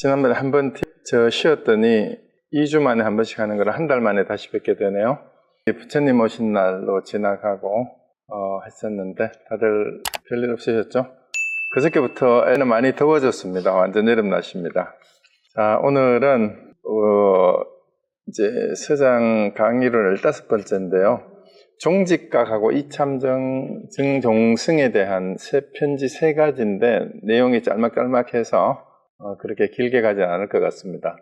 지난번에 한 번 쉬었더니 2주 만에 한 번씩 하는 걸 한 달 만에 다시 뵙게 되네요. 부처님 오신 날로 지나가고 했었는데 다들 별일 없으셨죠? 그저께부터 애는 많이 더워졌습니다. 완전 여름 날씨입니다. 자, 오늘은 이제 서장 강의를 15번째인데요. 종직각하고 이참정 증종승에 대한 편지 3가지인데 내용이 짤막짤막해서 그렇게 길게 가지 않을 것 같습니다.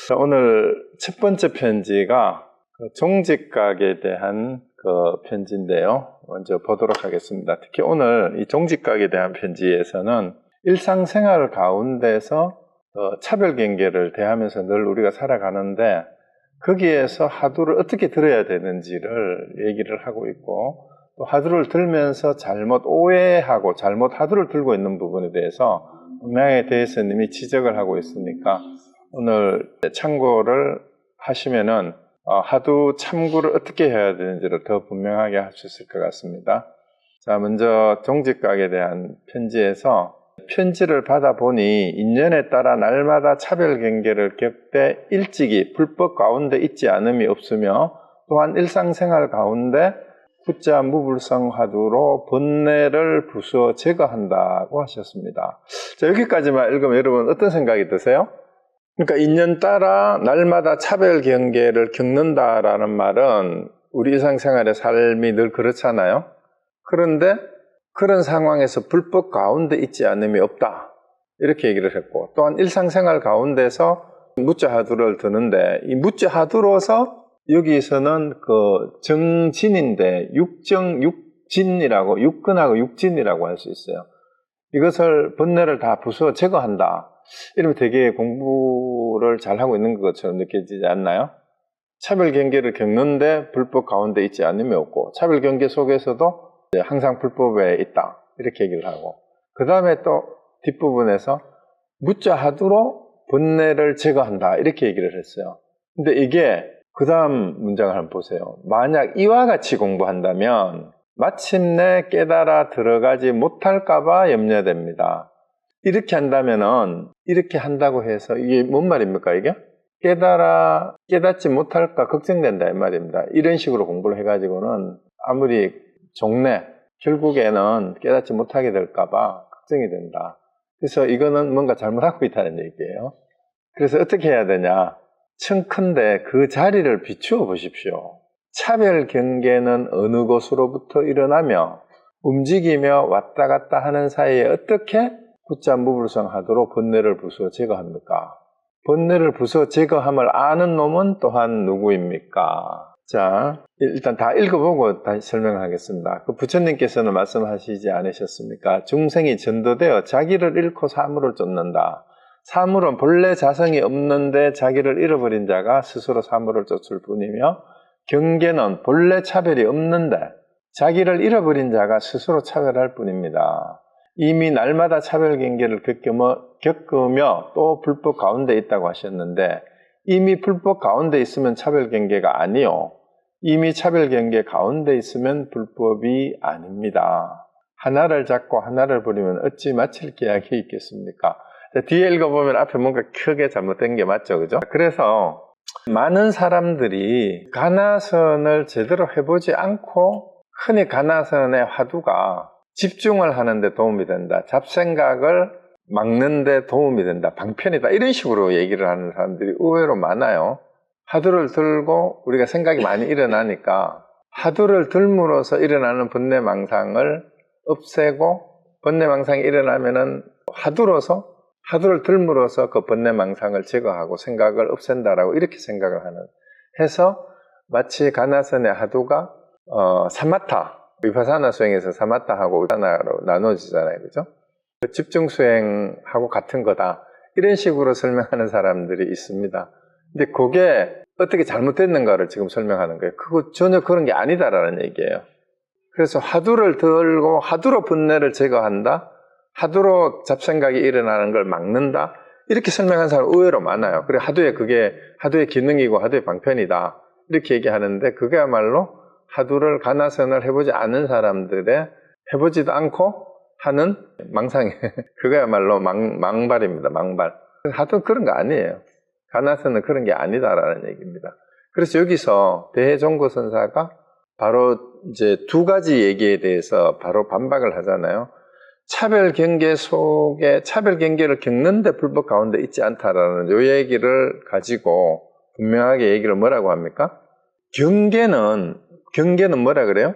자, 오늘 첫 번째 편지가 종직각에 대한 편지인데요. 먼저 보도록 하겠습니다. 특히 오늘 이 종직각에 대한 편지에서는 일상생활 가운데서 차별경계를 대하면서 늘 우리가 살아가는데 거기에서 화두를 어떻게 들어야 되는지를 얘기를 하고 있고, 또 화두를 들면서 잘못 오해하고 잘못 화두를 들고 있는 부분에 대해서 분명히 대해서님이 지적을 하고 있으니까 오늘 참고를 하시면은 화두 참고를 어떻게 해야 되는지를 더 분명하게 할 수 있을 것 같습니다. 자, 먼저 종직각에 대한 편지에서 편지를 받아보니 인연에 따라 날마다 차별경계를 겪되 일찍이 불법 가운데 있지 않음이 없으며 또한 일상생활 가운데 구자 무불성 화두로 번뇌를 부수어 제거한다고 하셨습니다. 자, 여기까지만 읽으면 여러분 어떤 생각이 드세요? 그러니까 인연 따라 날마다 차별경계를 겪는다라는 말은 우리 일상생활의 삶이 늘 그렇잖아요. 그런데 그런 상황에서 불법 가운데 있지 않음이 없다, 이렇게 얘기를 했고, 또한 일상생활 가운데서 무자하두를 드는데 이 무자하두로서 여기서는 정진인데 육진이라고, 육근하고 육진이라고 할 수 있어요. 이것을 번뇌를 다 부수어 제거한다. 이러면 되게 공부를 잘하고 있는 것처럼 느껴지지 않나요? 차별경계를 겪는데 불법 가운데 있지 않음이 없고, 차별경계 속에서도 항상 불법에 있다, 이렇게 얘기를 하고, 그 다음에 또 뒷부분에서 무자하두로 번뇌를 제거한다, 이렇게 얘기를 했어요. 근데 이게 그 다음 문장을 한번 보세요. 만약 이와 같이 공부한다면 마침내 깨달아 들어가지 못할까봐 염려됩니다. 이렇게 한다면은, 이렇게 한다고 해서 이게 뭔 말입니까, 이게? 깨닫지 못할까 걱정된다, 이 말입니다. 이런 식으로 공부를 해가지고는 아무리 종래, 결국에는 깨닫지 못하게 될까봐 걱정이 된다. 그래서 이거는 뭔가 잘못하고 있다는 얘기예요. 그래서 어떻게 해야 되냐? 청컨대 그 자리를 비추어 보십시오. 차별 경계는 어느 곳으로부터 일어나며 움직이며 왔다 갔다 하는 사이에 어떻게 구자 무불성 하도록 번뇌를 부수어 제거합니까? 번뇌를 부수어 제거함을 아는 놈은 또한 누구입니까? 자, 일단 다 읽어보고 다시 설명하겠습니다. 부처님께서는 말씀하시지 않으셨습니까? 중생이 전도되어 자기를 잃고 사물을 쫓는다. 사물은 본래 자성이 없는데 자기를 잃어버린 자가 스스로 사물을 쫓을 뿐이며, 경계는 본래 차별이 없는데 자기를 잃어버린 자가 스스로 차별할 뿐입니다. 이미 날마다 차별 경계를 겪으며 또 불법 가운데 있다고 하셨는데, 이미 불법 가운데 있으면 차별 경계가 아니요, 이미 차별 경계 가운데 있으면 불법이 아닙니다. 하나를 잡고 하나를 버리면 어찌 마칠 계약이 있겠습니까? 뒤에 읽어보면 앞에 뭔가 크게 잘못된 게 맞죠, 그죠? 그래서 많은 사람들이 가나선을 제대로 해보지 않고 흔히 가나선의 화두가 집중을 하는데 도움이 된다, 잡생각을 막는데 도움이 된다, 방편이다, 이런 식으로 얘기를 하는 사람들이 의외로 많아요. 화두를 들고 우리가 생각이 많이 일어나니까 화두를 들므로써 일어나는 번뇌망상을 없애고, 번뇌망상이 일어나면은 화두를 들므로써 그 번뇌망상을 제거하고 생각을 없앤다라고 이렇게 생각을 해서 마치 가나선의 화두가 사마타, 위파사나 수행에서 사마타하고 위파사나로 나눠지잖아요, 그죠? 집중 수행하고 같은 거다, 이런 식으로 설명하는 사람들이 있습니다. 근데 그게 어떻게 잘못됐는가를 지금 설명하는 거예요. 그거 전혀 그런 게 아니다라는 얘기예요. 그래서 화두를 들고 화두로 번뇌를 제거한다, 화두로 잡생각이 일어나는 걸 막는다, 이렇게 설명하는 사람 의외로 많아요. 그래, 그게 화두의 기능이고 화두의 방편이다, 이렇게 얘기하는데, 그게야말로 화두를 가나선을 해보지 않은 사람들의, 해보지도 않고 하는 망상이에요. 그거야말로 망발입니다, 망발. 하여튼 그런 거 아니에요. 가나서는 그런 게 아니다라는 얘기입니다. 그래서 여기서 대종고선사가 바로 이제 두 가지 얘기에 대해서 바로 반박을 하잖아요. 차별 경계 속에 차별 경계를 겪는데 불법 가운데 있지 않다라는 요 얘기를 가지고 분명하게 얘기를 뭐라고 합니까? 경계는 뭐라 그래요?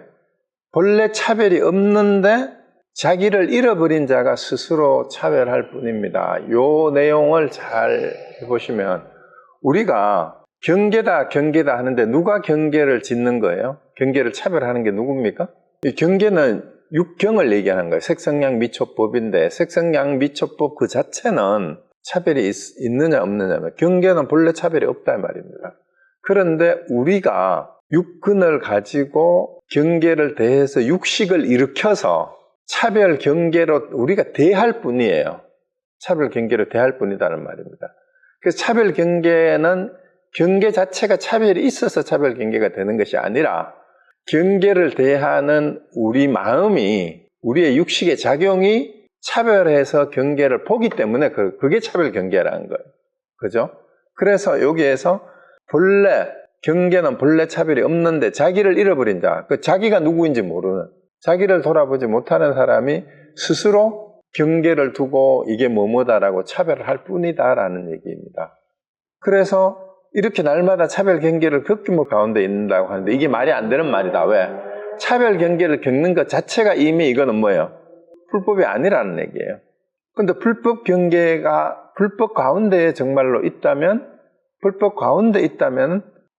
본래 차별이 없는데 자기를 잃어버린 자가 스스로 차별할 뿐입니다. 요 내용을 잘 해보시면 우리가 경계다 하는데 누가 경계를 짓는 거예요? 경계를 차별하는 게 누굽니까? 이 경계는 육경을 얘기하는 거예요. 색성양 미초법인데 색성양 미초법 그 자체는 차별이 있느냐 없느냐. 경계는 본래 차별이 없다 말입니다. 그런데 우리가 육근을 가지고 경계를 대해서 육식을 일으켜서 차별 경계로 우리가 대할 뿐이에요. 차별 경계로 대할 뿐이다는 말입니다. 그래서 차별 경계는 경계 자체가 차별이 있어서 차별 경계가 되는 것이 아니라 경계를 대하는 우리 마음이 우리의 육식의 작용이 차별해서 경계를 보기 때문에 그게 차별 경계라는 거예요. 그죠? 그래서 여기에서 경계는 본래 차별이 없는데 자기를 잃어버린 자, 그 자기가 누구인지 모르는, 자기를 돌아보지 못하는 사람이 스스로 경계를 두고 이게 뭐뭐다라고 차별을 할 뿐이다라는 얘기입니다. 그래서 이렇게 날마다 차별 경계를 겪는 가운데 있는다고 하는데 이게 말이 안 되는 말이다. 왜? 차별 경계를 겪는 것 자체가 이미 이거는 뭐예요? 불법이 아니라는 얘기예요. 근데 불법 경계가 불법 가운데에 정말로 있다면,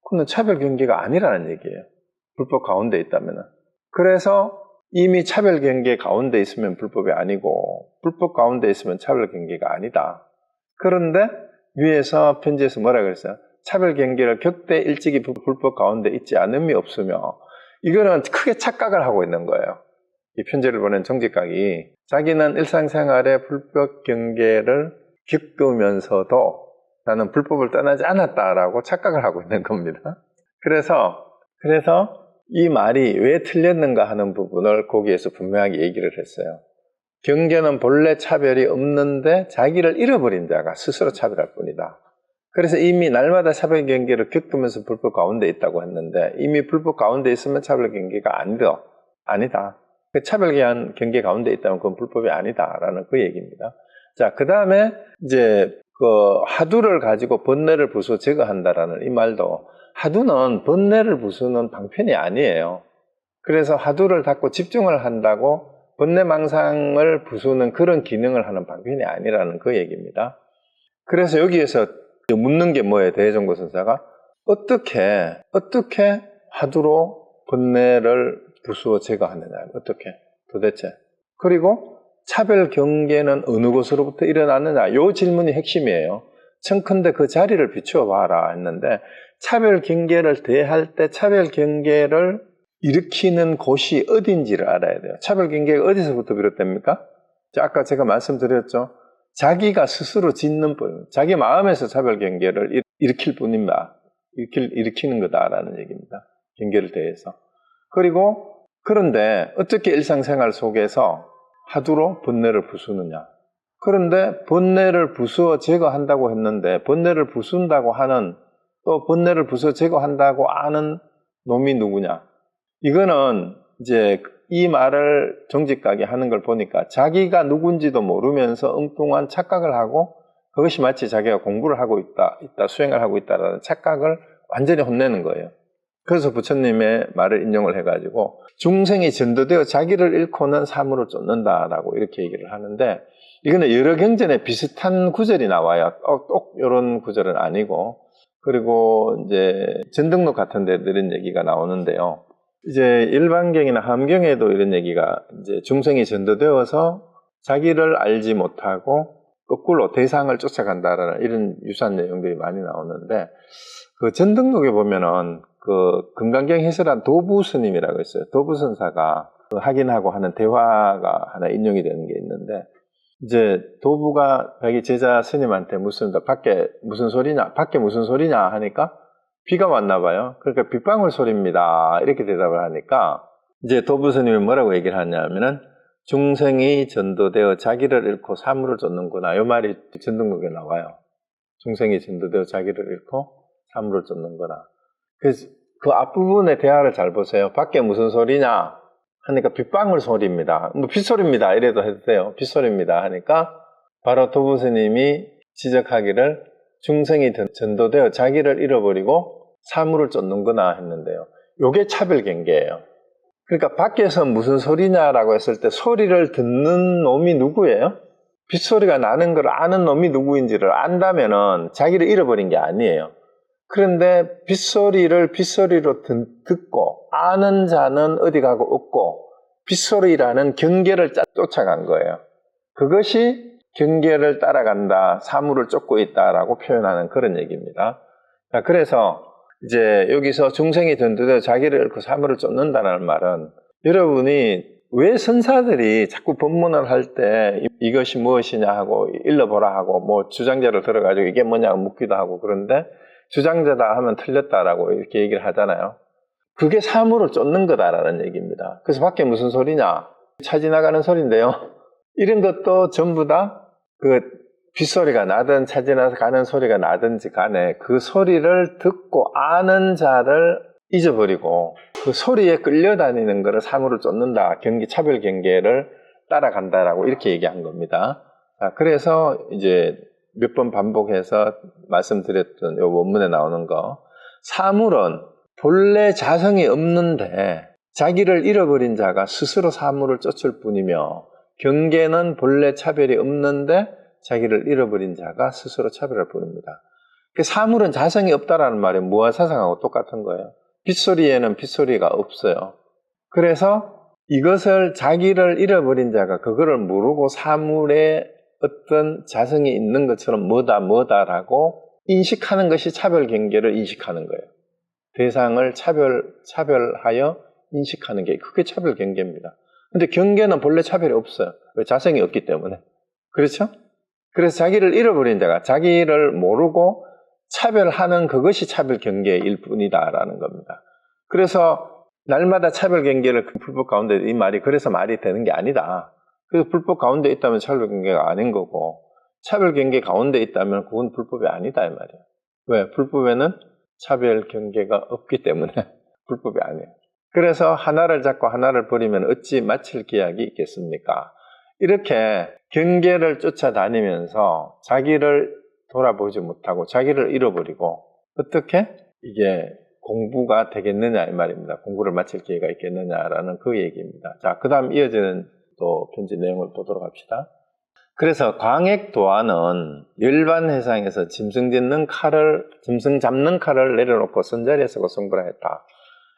그건 차별 경계가 아니라는 얘기예요. 불법 가운데 있다면. 그래서 이미 차별 경계 가운데 있으면 불법이 아니고 불법 가운데 있으면 차별 경계가 아니다. 그런데 위에서 편지에서 뭐라 그랬어요? 차별 경계를 겪되 일찍이 불법 가운데 있지 않음이 없으며, 이거는 크게 착각을 하고 있는 거예요. 이 편지를 보낸 정직각이 자기는 일상생활에 불법 경계를 겪으면서도 나는 불법을 떠나지 않았다라고 착각을 하고 있는 겁니다. 그래서 이 말이 왜 틀렸는가 하는 부분을 거기에서 분명하게 얘기를 했어요. 경계는 본래 차별이 없는데 자기를 잃어버린 자가 스스로 차별할 뿐이다. 그래서 이미 날마다 차별 경계를 겪으면서 불법 가운데 있다고 했는데 이미 불법 가운데 있으면 차별 경계가 아니다. 그 차별 경계 가운데 있다면 그건 불법이 아니다라는 그 얘기입니다. 자, 그 다음에 이제 그 하두를 가지고 번뇌를 부수 제거한다라는 이 말도, 하두는 번뇌를 부수는 방편이 아니에요. 그래서 하두를 닫고 집중을 한다고 번뇌망상을 부수는 그런 기능을 하는 방편이 아니라는 그 얘기입니다. 그래서 여기에서 묻는 게 뭐예요? 대종고선사가 어떻게 하두로 번뇌를 부수어 제거하느냐, 어떻게 도대체. 그리고 차별 경계는 어느 곳으로부터 일어나느냐, 이 질문이 핵심이에요. 청컨대 그 자리를 비추어 봐라 했는데, 차별 경계를 대할 때 차별 경계를 일으키는 곳이 어딘지를 알아야 돼요. 차별 경계가 어디서부터 비롯됩니까? 아까 제가 말씀드렸죠. 자기가 스스로 짓는 법, 자기 마음에서 차별 경계를 일으킬 뿐입니다. 일으키는 거다라는 얘기입니다. 경계를 대해서. 그런데 어떻게 일상생활 속에서 하두로 번뇌를 부수느냐. 그런데 번뇌를 부수어 제거한다고 했는데 번뇌를 부순다고 하는, 또 번뇌를 부수어 제거한다고 아는 놈이 누구냐. 이거는 이제 이 말을 정직하게 하는 걸 보니까 자기가 누군지도 모르면서 엉뚱한 착각을 하고 그것이 마치 자기가 공부를 하고 있다, 수행을 하고 있다라는 착각을 완전히 혼내는 거예요. 그래서 부처님의 말을 인용을 해가지고 중생이 전도되어 자기를 잃고는 사물을 쫓는다라고 이렇게 얘기를 하는데, 이거는 여러 경전에 비슷한 구절이 나와요. 꼭 이런 구절은 아니고, 그리고 이제 전등록 같은 데 이런 얘기가 나오는데요. 이제 일반경이나 함경에도 이런 얘기가, 이제 중생이 전도되어서 자기를 알지 못하고 거꾸로 대상을 쫓아간다라는 이런 유사한 내용들이 많이 나오는데, 그 전등록에 보면은 그 금강경 해설한 도부 스님이라고 있어요. 도부 선사가 그 확인하고 하는 대화가 하나 인용이 되는 게 있는데, 이제 도부가 자기 제자 스님한테 밖에 무슨 소리냐 하니까 비가 왔나 봐요. 그러니까 빗방울 소리입니다. 이렇게 대답을 하니까 이제 도부 스님이 뭐라고 얘기를 하냐면은 중생이 전도되어 자기를 잃고 사물을 쫓는구나. 이 말이 전등록에 나와요. 중생이 전도되어 자기를 잃고 사물을 쫓는구나. 그래서 그 앞부분의 대화를 잘 보세요. 밖에 무슨 소리냐 하니까 빗방울 소리입니다. 뭐 빗소리입니다 이래도 해도 돼요. 빗소리입니다 하니까 바로 도부스님이 지적하기를 중생이 전도되어 자기를 잃어버리고 사물을 쫓는구나 했는데요. 요게 차별경계예요. 그러니까 밖에서 무슨 소리냐라고 했을 때 소리를 듣는 놈이 누구예요? 빗소리가 나는 걸 아는 놈이 누구인지를 안다면은 자기를 잃어버린 게 아니에요. 그런데 빗소리를 빗소리로 듣고 아는 자는 어디 가고 없고 빗소리라는 경계를 쫓아간 거예요. 그것이 경계를 따라간다, 사물을 쫓고 있다라고 표현하는 그런 얘기입니다. 자, 그래서 이제 여기서 중생이 전도되어 자기를 잃고 사물을 쫓는다는 말은 여러분이 왜 선사들이 자꾸 법문을 할 때 이것이 무엇이냐 하고 일러보라 하고 뭐 주장자를 들어가지고 이게 뭐냐고 묻기도 하고 그런데 주장자다 하면 틀렸다라고 이렇게 얘기를 하잖아요. 그게 사물을 쫓는 거다라는 얘기입니다. 그래서 밖에 무슨 소리냐? 차 지나가는 소리인데요. 이런 것도 전부 다 그 빗소리가 나든 차 지나가는 소리가 나든지 간에 그 소리를 듣고 아는 자를 잊어버리고 그 소리에 끌려다니는 것을 사물을 쫓는다. 차별 경계를 따라간다라고 이렇게 얘기한 겁니다. 자, 그래서 이제 몇 번 반복해서 말씀드렸던 이 원문에 나오는 거 사물은 본래 자성이 없는데 자기를 잃어버린 자가 스스로 사물을 쫓을 뿐이며 경계는 본래 차별이 없는데 자기를 잃어버린 자가 스스로 차별할 뿐입니다. 사물은 자성이 없다라는 말이 무아사상하고 똑같은 거예요. 빗소리에는 빗소리가 없어요. 그래서 이것을 자기를 잃어버린 자가 그거를 모르고 사물에 어떤 자성이 있는 것처럼 뭐다라고 인식하는 것이 차별 경계를 인식하는 거예요. 대상을 차별하여 인식하는 게 그게 차별 경계입니다. 근데 경계는 본래 차별이 없어요. 왜? 자성이 없기 때문에. 그렇죠? 그래서 자기를 잃어버린 자가 자기를 모르고 차별하는 그것이 차별 경계일 뿐이다라는 겁니다. 그래서 날마다 차별 경계를 불법 가운데 이 말이 그래서 말이 되는 게 아니다. 그래서 불법 가운데 있다면 차별 경계가 아닌 거고 차별 경계 가운데 있다면 그건 불법이 아니다 이 말이에요. 왜? 불법에는 차별 경계가 없기 때문에 불법이 아니에요. 그래서 하나를 잡고 하나를 버리면 어찌 마칠 기약이 있겠습니까? 이렇게 경계를 쫓아다니면서 자기를 돌아보지 못하고 자기를 잃어버리고 어떻게 이게 공부가 되겠느냐 이 말입니다. 공부를 마칠 기회가 있겠느냐라는 그 얘기입니다. 자, 그 다음 이어지는 또 편지 내용을 보도록 합시다. 그래서 광액도화는 열반 회상에서 짐승 잡는 칼을 내려놓고 선자리에 서고 성불을 했다.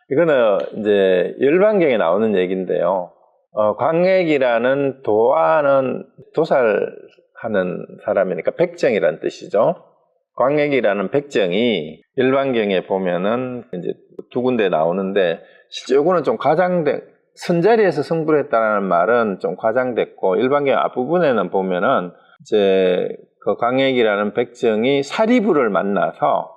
이거는 이제 열반경에 나오는 얘기인데요. 광액이라는 도화는 도살하는 사람이니까 백정이라는 뜻이죠. 광액이라는 백정이 열반경에 보면은 이제 두 군데 나오는데 실제 요거는 좀 과장된 선자리에서 성불했다는 말은 좀 과장됐고 일반경 앞부분에는 보면은 이제 그 광액이라는 백정이 사리부를 만나서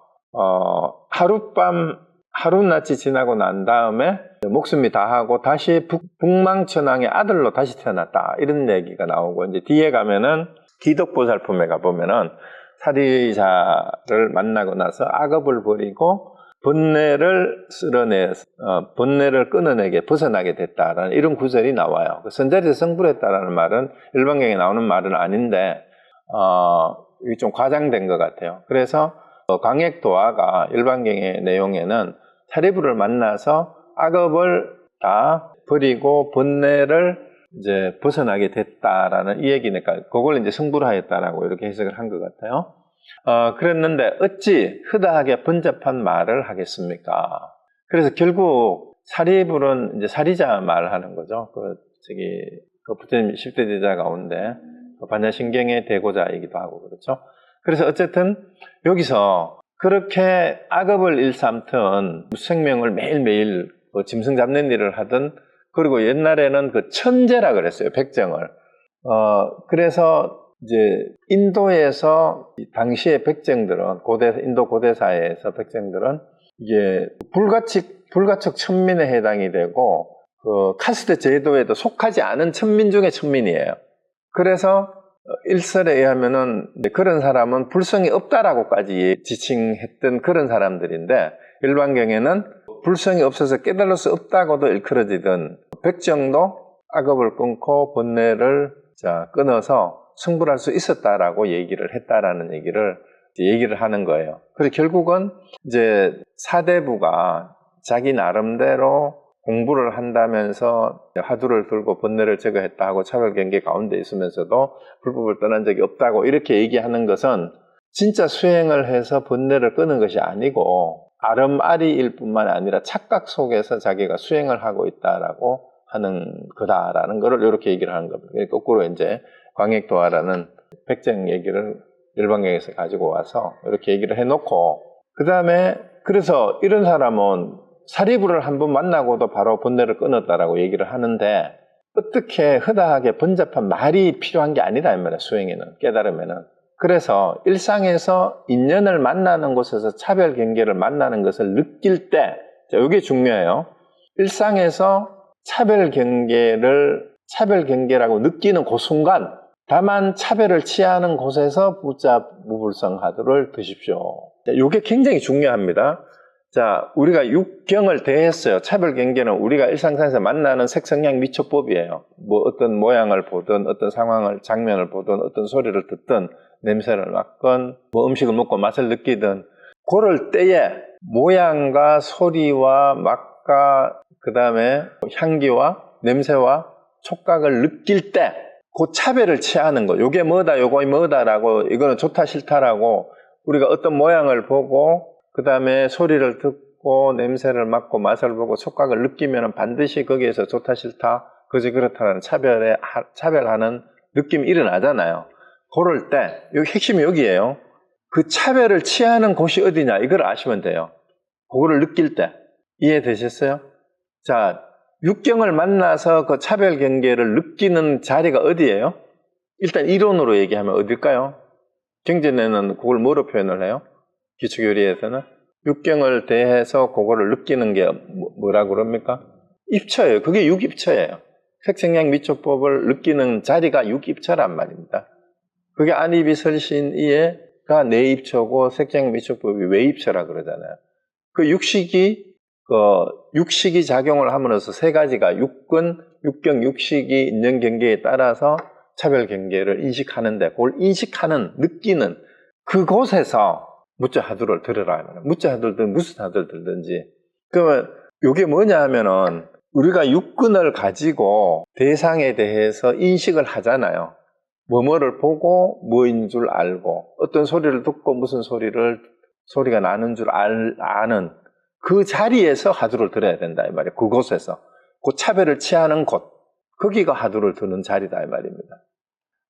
하룻낮이 지나고 난 다음에 목숨이 다하고 다시 북망천왕의 아들로 다시 태어났다 이런 얘기가 나오고 이제 뒤에 가면은 기덕보살품에 가보면은 사리자를 만나고 나서 악업을 버리고 번뇌를 끊어내게 벗어나게 됐다라는 이런 구절이 나와요. 선자리에서 성불했다라는 말은 일반경에 나오는 말은 아닌데 이게 좀 과장된 것 같아요. 그래서 광액도화가 일반경의 내용에는 사리부를 만나서 악업을 다 버리고 번뇌를 이제 벗어나게 됐다라는 이 얘기니까 그걸 이제 성불하였다라고 이렇게 해석을 한 것 같아요. 그랬는데 어찌 흐다하게 번잡한 말을 하겠습니까? 그래서 결국 사리불은 이제 사리자 말하는 거죠. 그 부처님 10대 제자 가운데 반야신경의 대고자이기도 하고 그렇죠. 그래서 어쨌든 여기서 그렇게 악업을 일삼든 생명을 매일매일 짐승 잡는 일을 하든 그리고 옛날에는 그 천재라 그랬어요. 백정을. 그래서 이제 인도에서 당시의 백정들은 인도 고대 사회에서 백정들은 이게 불가촉 천민에 해당이 되고 그 카스트 제도에도 속하지 않은 천민 중에 천민이에요. 그래서 일설에 의하면은 그런 사람은 불성이 없다라고까지 지칭했던 그런 사람들인데, 일반경에는 불성이 없어서 깨달을 수 없다고도 일컬어지던 백정도 악업을 끊고 번뇌를 끊어서 승불할 수 있었다라고 얘기를 했다라는 얘기를 하는 거예요. 그래서 결국은 이제 사대부가 자기 나름대로 공부를 한다면서 화두를 들고 번뇌를 제거했다 하고 차별경계 가운데 있으면서도 불법을 떠난 적이 없다고 이렇게 얘기하는 것은 진짜 수행을 해서 번뇌를 끄는 것이 아니고 아름아리일 뿐만 아니라 착각 속에서 자기가 수행을 하고 있다라고 하는 거다라는 것을 이렇게 얘기를 하는 겁니다. 거꾸로 이제 광역도화라는 백정 얘기를 일반경에서 가지고 와서 이렇게 얘기를 해놓고, 그 다음에 그래서 이런 사람은 사리부를 한번 만나고도 바로 번뇌를 끊었다라고 얘기를 하는데, 어떻게 허다하게 번잡한 말이 필요한 게 아니다 이 말이에요. 수행에는, 깨달으면은. 그래서 일상에서 인연을 만나는 곳에서 차별 경계를 만나는 것을 느낄 때, 이게 중요해요. 일상에서 차별 경계라고 느끼는 그 순간, 다만 차별을 취하는 곳에서 부자 무불성 화두를 드십시오. 이게 굉장히 중요합니다. 자, 우리가 육경을 대했어요. 차별 경계는 우리가 일상생활에서 만나는 색성향 미처법이에요. 뭐 어떤 모양을 보든, 어떤 상황을, 장면을 보든, 어떤 소리를 듣든, 냄새를 맡건, 뭐 음식을 먹고 맛을 느끼든, 그럴 때에 모양과 소리와 맛과 그 다음에 향기와 냄새와 촉각을 느낄 때 그 차별을 취하는 거. 요게 뭐다, 요거 뭐다라고, 이거는 좋다 싫다라고 우리가 어떤 모양을 보고 그 다음에 소리를 듣고 냄새를 맡고 맛을 보고 촉각을 느끼면 반드시 거기에서 좋다 싫다, 그지 그렇다는 차별하는 느낌이 일어나잖아요. 그럴 때 여기 핵심이 여기에요. 그 차별을 취하는 곳이 어디냐, 이걸 아시면 돼요. 그거를 느낄 때. 이해되셨어요? 자, 육경을 만나서 그 차별 경계를 느끼는 자리가 어디예요? 일단 이론으로 얘기하면 어딜까요? 경전에는 그걸 뭐로 표현을 해요? 기초교리에서는 육경을 대해서 그거를 느끼는 게 뭐라고 그럽니까? 입처예요. 그게 육입처예요. 색성향 미처법을 느끼는 자리가 육입처란 말입니다. 그게 안입이 설신이가 내입처고 색성향 미처법이 외입처라 그러잖아요. 그 육식이 작용을 함으로써 세 가지가 육근, 육경, 육식이 있는 경계에 따라서 차별 경계를 인식하는데, 그걸 인식하는, 느끼는 그곳에서 무자 화두를 들으라. 무자 화두를 무슨 화두를 들든지. 그러면 이게 뭐냐 하면은 우리가 육근을 가지고 대상에 대해서 인식을 하잖아요. 뭐뭐를 보고 뭐인 줄 알고, 어떤 소리를 듣고 무슨 소리가 나는 줄 아는 그 자리에서 화두를 들어야 된다 이 말이에요. 그곳에서. 그 차별을 취하는 곳, 거기가 화두를 드는 자리다 이 말입니다.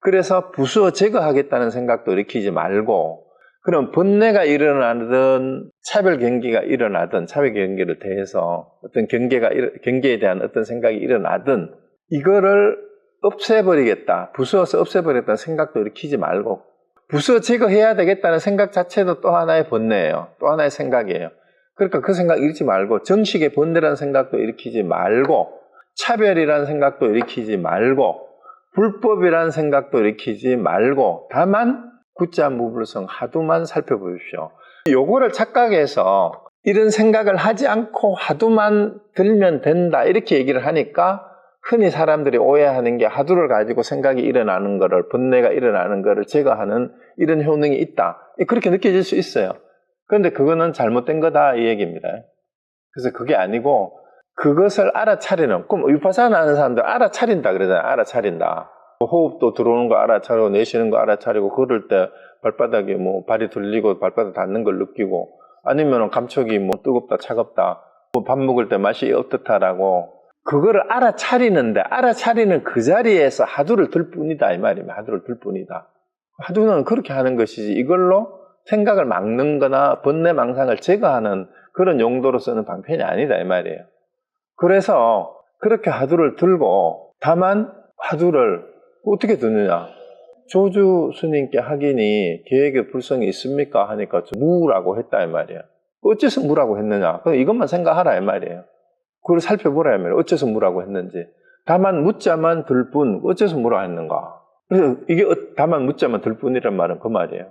그래서 부수어 제거하겠다는 생각도 일으키지 말고, 그럼 번뇌가 일어나든 차별 경계가 일어나든, 차별 경계를 대해서 어떤 경계에 대한 어떤 생각이 일어나든 이거를 없애버리겠다, 부수어서 없애버리겠다는 생각도 일으키지 말고, 부수어 제거해야 되겠다는 생각 자체도 또 하나의 번뇌예요. 또 하나의 생각이에요. 그러니까 그 생각 일으키지 말고, 정식의 번뇌라는 생각도 일으키지 말고, 차별이라는 생각도 일으키지 말고, 불법이라는 생각도 일으키지 말고, 다만 구자 무불성 화두만 살펴보십시오. 요거를 착각해서 이런 생각을 하지 않고 화두만 들면 된다 이렇게 얘기를 하니까 흔히 사람들이 오해하는 게 화두를 가지고 생각이 일어나는 거를, 번뇌가 일어나는 거를 제거하는 이런 효능이 있다, 그렇게 느껴질 수 있어요. 그런데 그거는 잘못된 거다 이 얘기입니다. 그래서 그게 아니고, 그것을 알아차리는, 그럼 위파사나 하는 사람들 알아차린다 그러잖아요. 알아차린다. 호흡도 들어오는 거 알아차리고 내쉬는 거 알아차리고, 그럴 때 발바닥에 뭐 발이 들리고 발바닥 닿는 걸 느끼고, 아니면 감촉이 뭐 뜨겁다 차갑다, 뭐 밥 먹을 때 맛이 어떻다라고, 그거를 알아차리는데, 알아차리는 그 자리에서 화두를 들 뿐이다 이 말입니다. 화두를 들 뿐이다. 화두는 그렇게 하는 것이지 이걸로 생각을 막는 거나 번뇌 망상을 제거하는 그런 용도로 쓰는 방편이 아니다 이 말이에요. 그래서 그렇게 화두를 들고, 다만 화두를 어떻게 듣느냐, 조주 스님께 확인이 계획의 불성이 있습니까 하니까 무라고 했다 이 말이에요. 어째서 무라고 했느냐, 이것만 생각하라 이 말이에요. 그걸 살펴보라 하면 어째서 뭐라고 했는지. 다만 묻자만 들 뿐, 어째서 뭐라 했는가. 그래서 이게 다만 묻자만 들 뿐이란 말은 그 말이에요.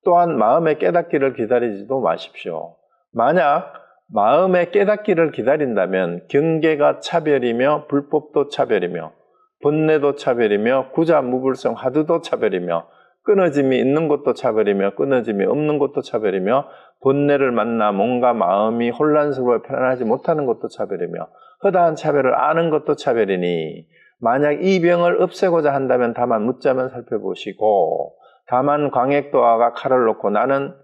또한 마음의 깨닫기를 기다리지도 마십시오. 만약 마음의 깨닫기를 기다린다면 경계가 차별이며 불법도 차별이며 번뇌도 차별이며 구자무불성 하드도 차별이며 끊어짐이 있는 것도 차별이며 끊어짐이 없는 것도 차별이며 번뇌를 만나 뭔가 마음이 혼란스러워 편안하지 못하는 것도 차별이며 허다한 차별을 아는 것도 차별이니 만약 이 병을 없애고자 한다면 다만 묻자만 살펴보시고 다만 광액도화가 칼을 놓고 나는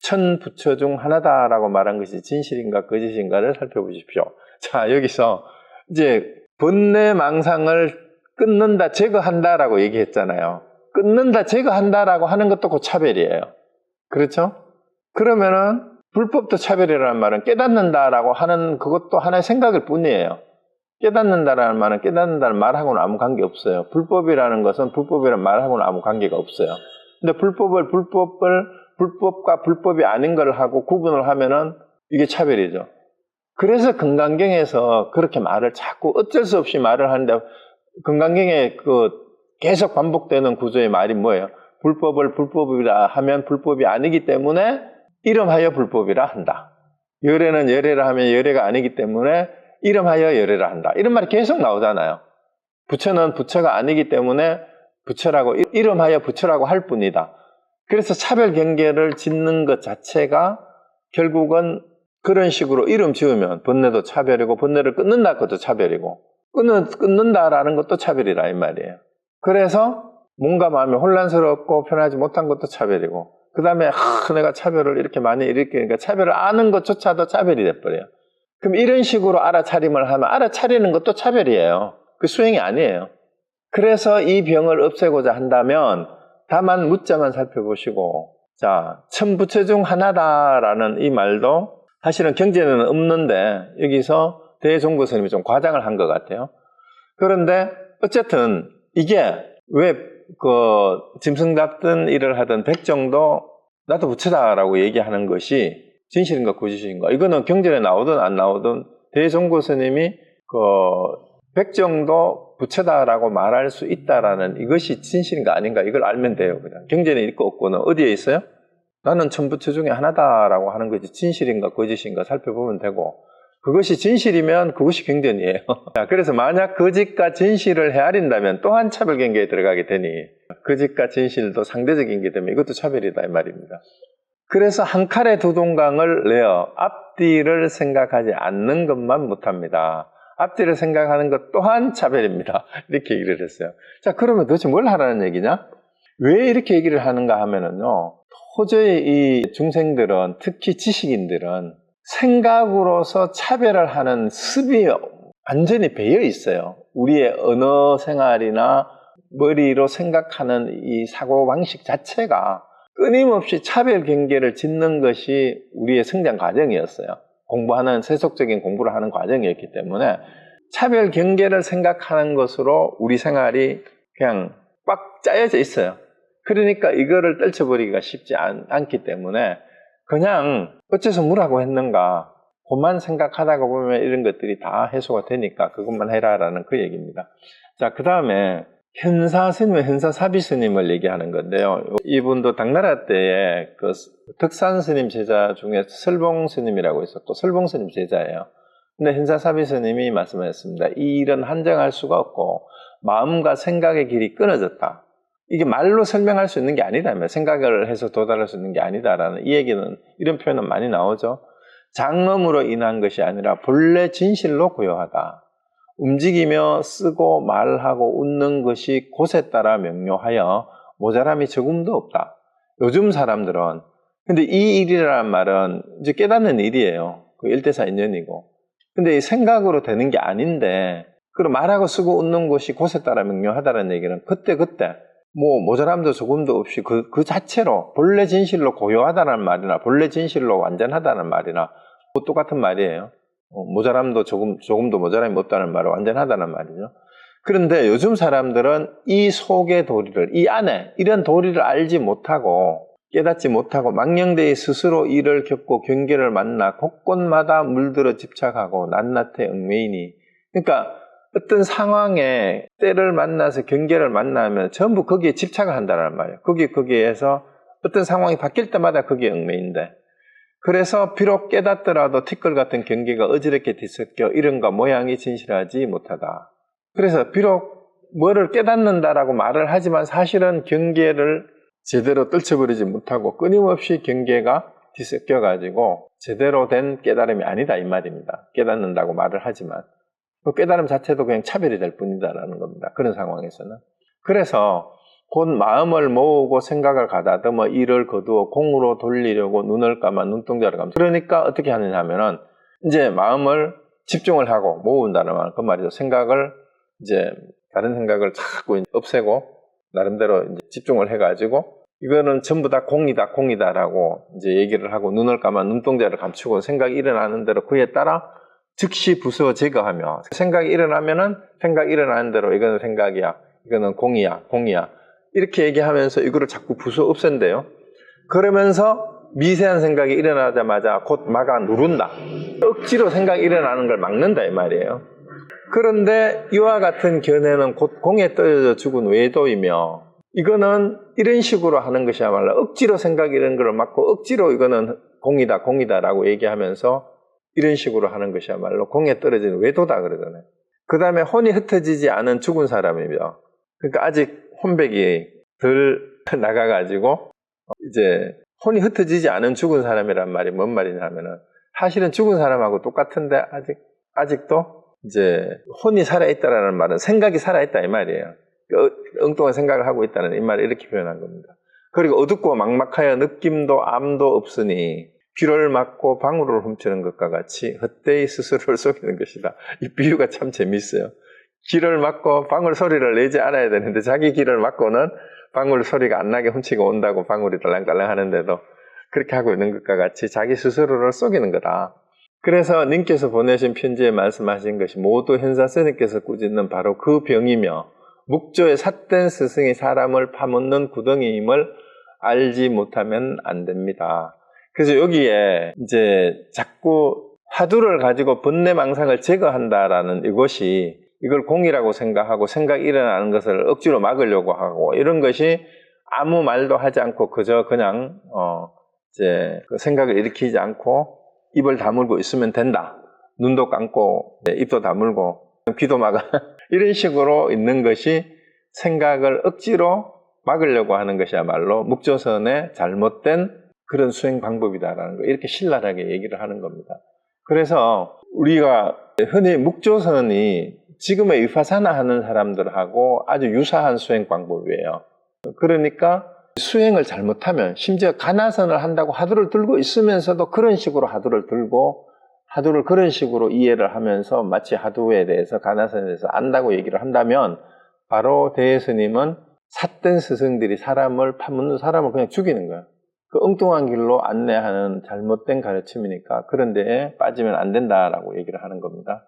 천 부처 중 하나다라고 말한 것이 진실인가 거짓인가를 살펴보십시오. 자, 여기서 이제 번뇌 망상을 끊는다, 제거한다라고 얘기했잖아요. 끊는다, 제거한다라고 하는 것도 그 차별이에요. 그렇죠? 그러면은 불법도 차별이라는 말은 깨닫는다라고 하는 그것도 하나의 생각일 뿐이에요. 깨닫는다라는 말은 깨닫는다는 말하고는 아무 관계 없어요. 불법이라는 것은 불법이라는 말하고는 아무 관계가 없어요. 근데 불법과 불법이 아닌 걸 하고 구분을 하면은 이게 차별이죠. 그래서 금강경에서 그렇게 말을 자꾸 어쩔 수 없이 말을 하는데 금강경에 계속 반복되는 구조의 말이 뭐예요? 불법을 불법이라 하면 불법이 아니기 때문에 이름하여 불법이라 한다. 열애는 열애라 하면 열애가 아니기 때문에 이름하여 열애라 한다. 이런 말이 계속 나오잖아요. 부처는 부처가 아니기 때문에 부처라고 이름하여 부처라고 할 뿐이다. 그래서 차별 경계를 짓는 것 자체가 결국은 그런 식으로 이름 지으면 번뇌도 차별이고 번뇌를 끊는다 것도 차별이고 끊는다라는 것도 차별이라 이 말이에요. 그래서 뭔가 마음이 혼란스럽고 편하지 못한 것도 차별이고 그 다음에 내가 차별을 이렇게 많이 일으키니까 차별을 아는 것조차도 차별이 돼버려요. 그럼 이런 식으로 알아차림을 하면 알아차리는 것도 차별이에요. 그 수행이 아니에요. 그래서 이 병을 없애고자 한다면 다만 묻자만 살펴보시고 자, 천부처 중 하나다라는 이 말도 사실은 경전에는 없는데 여기서 대종고 스님이 좀 과장을 한 것 같아요. 그런데 어쨌든 이게 왜 짐승 잡든 일을 하든 백정도 나도 부처다라고 얘기하는 것이 진실인가 거짓인가 이거는 경전에 나오든 안 나오든 대종고 스님이 백정도 부처다라고 말할 수 있다라는 이것이 진실인가 아닌가 이걸 알면 돼요. 그냥 경전에 있고 없고는 어디에 있어요? 나는 천부처 중에 하나다라고 하는 것이 진실인가 거짓인가 살펴보면 되고 그것이 진실이면 그것이 경전이에요. 그래서 만약 거짓과 진실을 헤아린다면 또한 차별 경계에 들어가게 되니 거짓과 진실도 상대적인 게 되면 이것도 차별이다 이 말입니다. 그래서 한 칼에 두 동강을 내어 앞뒤를 생각하지 않는 것만 못합니다. 앞뒤를 생각하는 것 또한 차별입니다. 이렇게 얘기를 했어요. 자, 그러면 도대체 뭘 하라는 얘기냐? 왜 이렇게 얘기를 하는가 하면은요, 도저히 이 중생들은, 특히 지식인들은 생각으로서 차별을 하는 습이 완전히 배어 있어요. 우리의 언어 생활이나 머리로 생각하는 이 사고방식 자체가 끊임없이 차별 경계를 짓는 것이 우리의 성장 과정이었어요. 세속적인 공부를 하는 과정이었기 때문에 차별 경계를 생각하는 것으로 우리 생활이 그냥 꽉 짜여져 있어요. 그러니까 이거를 떨쳐버리기가 쉽지 않기 때문에 그냥 어째서 뭐라고 했는가 그것만 생각하다가 보면 이런 것들이 다 해소가 되니까 그것만 해라라는 그 얘기입니다. 자, 그 다음에 현사사비 스님을 얘기하는 건데요. 이분도 당나라 때에 덕산 스님 제자 중에 설봉 스님이라고 있었고 설봉 스님 제자예요. 근데 현사사비 스님이 말씀하셨습니다. 이 일은 한정할 수가 없고 마음과 생각의 길이 끊어졌다. 이게 말로 설명할 수 있는 게 아니다. 생각을 해서 도달할 수 있는 게 아니다라는 이 얘기는 이런 표현은 많이 나오죠. 장엄으로 인한 것이 아니라 본래 진실로 고요하다. 움직이며 쓰고 말하고 웃는 것이 곳에 따라 명료하여 모자람이 조금도 없다. 요즘 사람들은 근데 이 일이라는 말은 이제 깨닫는 일이에요. 그 일대사인연이고. 근데 이 생각으로 되는 게 아닌데 그럼 말하고 쓰고 웃는 것이 곳에 따라 명료하다는 얘기는 그때 모자람도 조금도 없이 그 자체로 본래 진실로 고요하다는 말이나 본래 진실로 완전하다는 말이나 똑같은 말이에요. 모자람도 조금도 모자람이 없다는 말은 완전하다는 말이죠. 그런데 요즘 사람들은 이 속의 도리를, 이 안에 이런 도리를 알지 못하고 깨닫지 못하고 망령되이 스스로 이를 겪고 경계를 만나 곳곳마다 물들어 집착하고 낱낱이 얽매이니. 그러니까 어떤 상황에 때를 만나서 경계를 만나면 전부 거기에 집착을 한다는 말이에요. 거기에서 어떤 상황이 바뀔 때마다 거기에 얽매인데, 그래서 비록 깨닫더라도 티끌 같은 경계가 어지럽게 뒤섞여 이름과 모양이 진실하지 못하다. 그래서 비록 뭐를 깨닫는다라고 말을 하지만 사실은 경계를 제대로 떨쳐버리지 못하고 끊임없이 경계가 뒤섞여가지고 제대로 된 깨달음이 아니다 이 말입니다. 깨닫는다고 말을 하지만 그 깨달음 자체도 그냥 차별이 될 뿐이다라는 겁니다. 그런 상황에서는. 그래서 곧 마음을 모으고 생각을 가다듬어 이를 거두어 공으로 돌리려고 눈을 감아 눈동자를 감다. 그러니까 어떻게 하느냐 하면은 이제 마음을 집중을 하고 모은다는 말, 그 말이죠. 생각을 이제 다른 생각을 자꾸 없애고 나름대로 이제 집중을 해가지고 이거는 전부 다 공이다라고 이제 얘기를 하고 눈을 감아 눈동자를 감추고 생각이 일어나는 대로 그에 따라 즉시 부수어 제거하며 생각이 일어나면은 생각이 일어나는 대로 이거는 생각이야, 이거는 공이야 이렇게 얘기하면서 이거를 자꾸 부수어 없앤대요. 그러면서 미세한 생각이 일어나자마자 곧 막아 누른다. 억지로 생각이 일어나는 걸 막는다 이 말이에요. 그런데 이와 같은 견해는 곧 공에 떨어져 죽은 외도이며 이거는 이런 식으로 하는 것이야말로 억지로 생각이 이런 걸 막고 억지로 이거는 공이다라고 얘기하면서 이런 식으로 하는 것이야말로 공에 떨어진 외도다 그러잖아요. 그 다음에 혼이 흩어지지 않은 죽은 사람이며, 그러니까 아직 혼백이 덜 나가가지고 이제 혼이 흩어지지 않은 죽은 사람이란 말이 뭔 말이냐 하면은 사실은 죽은 사람하고 똑같은데 아직도 이제 혼이 살아있다라는 말은 생각이 살아있다 이 말이에요. 엉뚱한 생각을 하고 있다는 이 말을 이렇게 표현한 겁니다. 그리고 어둡고 막막하여 느낌도 암도 없으니 귀를 막고 방울을 훔치는 것과 같이 헛되이 스스로를 속이는 것이다. 이 비유가 참 재미있어요. 귀를 막고 방울 소리를 내지 않아야 되는데 자기 귀를 막고는 방울 소리가 안 나게 훔치고 온다고 방울이 달랑달랑 하는데도 그렇게 하고 있는 것과 같이 자기 스스로를 속이는 거다. 그래서 님께서 보내신 편지에 말씀하신 것이 모두 현사 스님께서 꾸짖는 바로 그 병이며 묵조의 삿된 스승이 사람을 파묻는 구덩이임을 알지 못하면 안 됩니다. 그래서 여기에 이제 자꾸 화두를 가지고 번뇌망상을 제거한다라는 이걸 공이라고 생각하고 생각이 일어나는 것을 억지로 막으려고 하고 이런 것이 아무 말도 하지 않고 그저 그냥 이제 그 생각을 일으키지 않고 입을 다물고 있으면 된다. 눈도 감고 입도 다물고 귀도 막아 이런 식으로 있는 것이 생각을 억지로 막으려고 하는 것이야말로 묵조선의 잘못된 그런 수행 방법이다라는 거 이렇게 신랄하게 얘기를 하는 겁니다. 그래서 우리가 흔히 묵조선이 지금의 위파사나 하는 사람들하고 아주 유사한 수행 방법이에요. 그러니까 수행을 잘못하면 심지어 가나선을 한다고 화두를 들고 있으면서도 그런 식으로 화두를 들고 화두를 그런 식으로 이해를 하면서 마치 화두에 대해서 가나선에 대해서 안다고 얘기를 한다면 바로 대스님은 삿된 스승들이 사람을 파묻는 사람을 그냥 죽이는 거예요. 그 엉뚱한 길로 안내하는 잘못된 가르침이니까 그런 데에 빠지면 안 된다라고 얘기를 하는 겁니다.